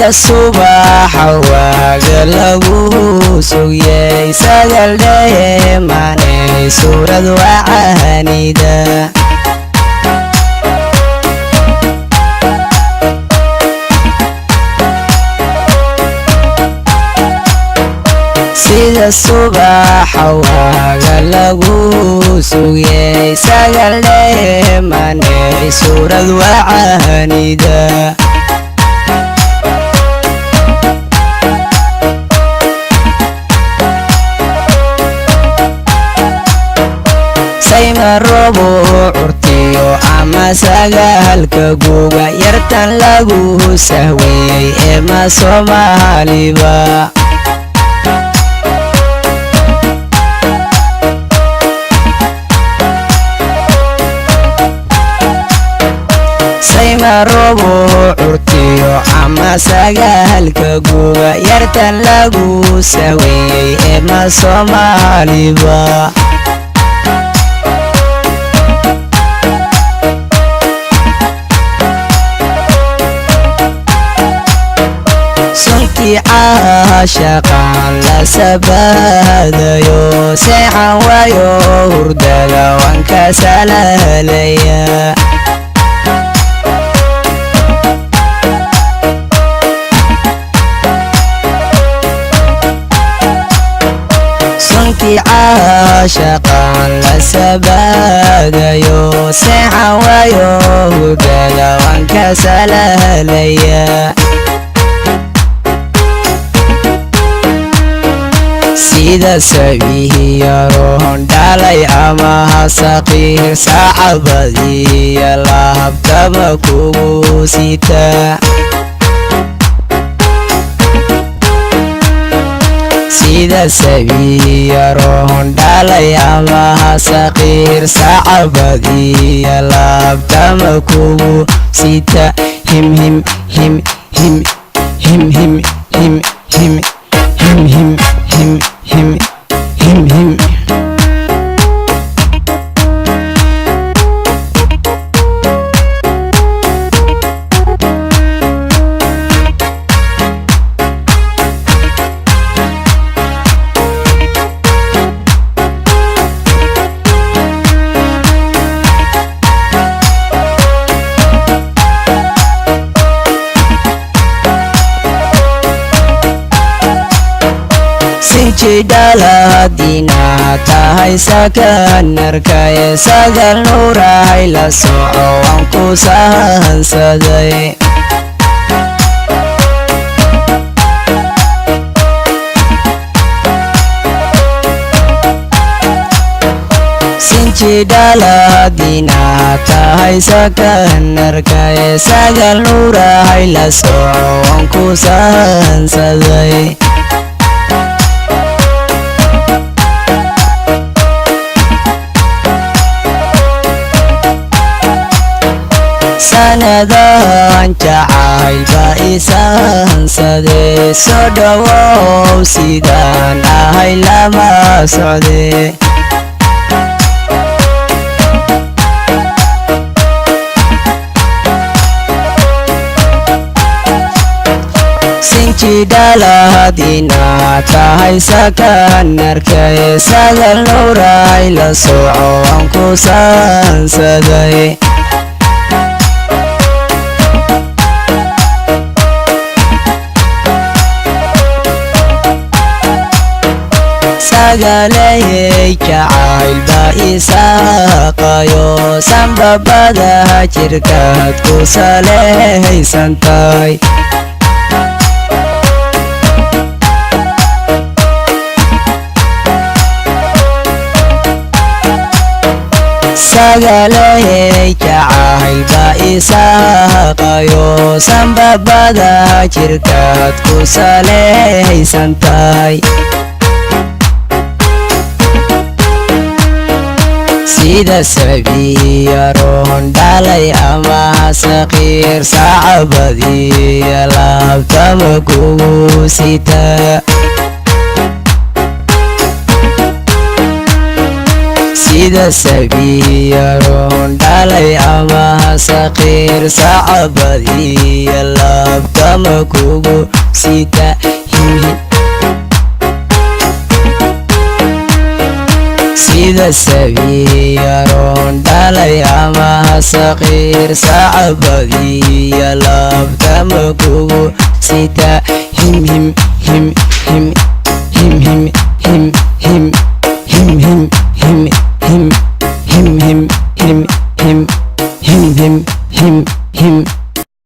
sida subaxa waaga lagu sugyay sagal dheemanay suurad wacaanida sida subaxa waaga lagu sugyay sagal dheemanay suurad wacaanida sayma robo curtiyo ama sagaalka guga yartan lagu sahweeyey eema Soomaaliba sayma robo curtiyo ama sagaalka guga yartan lagu sahweeyey eema Soomaaliba suntii caashaqaan la sabaadayo seexan waayo hurdada waan ka salaalaya suntii caashaqaan la sabaadayo seexan waayo hurdada waan ka salaalaya sida sabihiyaroon dhalay ama hasaqiir saacabadiya lahabtama kugu sita sida sabihiyaroon dhalay ama hasaqiir saacabadiya lahabtama kugu sita him him him him him him him him him him him him him him sinjidhaladina tahay sakanarkaye sagal nuurahay la soco waan ku sahansaday sinjidhaladina tahay sakanarkaye sagal nuurahay la soco waan ku sahansaday sanadan jacaylba isahansadee soo dhawow sidaan ahay lama socdee sinjidhaladina tahay sakanarkaye sagal nuurahay la soco waan ku sahansaday sagaleyey jacaylba isaaqayo sanbabada jirkaad ku salehaysantahay sagaleyey jacaylba isaaqayo sanbabada jirkaad ku salehaysantahay sida sabiyaroon dhalay ama hasaqiir saacabadiya lahabtama kugu sita sida sabiyaroon dhalay ama hasaqiir saacabadiya lahabtama laabtama kugu sita himhim sida sabiyaroon dhalay ama saqiir sacabadiya laabtama kugu sita him him him him